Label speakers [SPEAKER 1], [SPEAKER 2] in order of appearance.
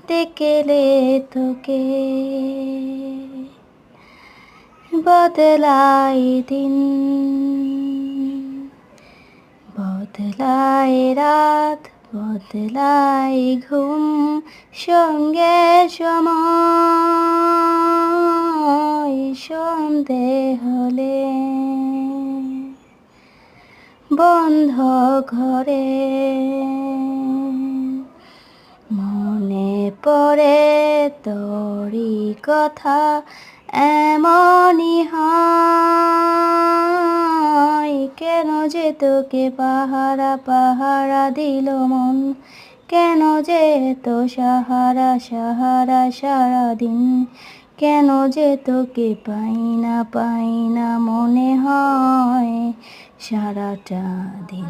[SPEAKER 1] দেখলে তোকে বদলায় দিন, বদলায় রাত, বদলায় ঘুম, সঙ্গে সময় সন্ধে হলে বন্ধ ঘরে মনে পড়ে তোরই কথা, এমনই হয়। কেন যে তোকে পাহারা পাহারা দিল মন, কেন যে তো সাহারা সাহারা সারাদিন, কেন যে তোকে পাই না মনে হয় সারাটা দিন।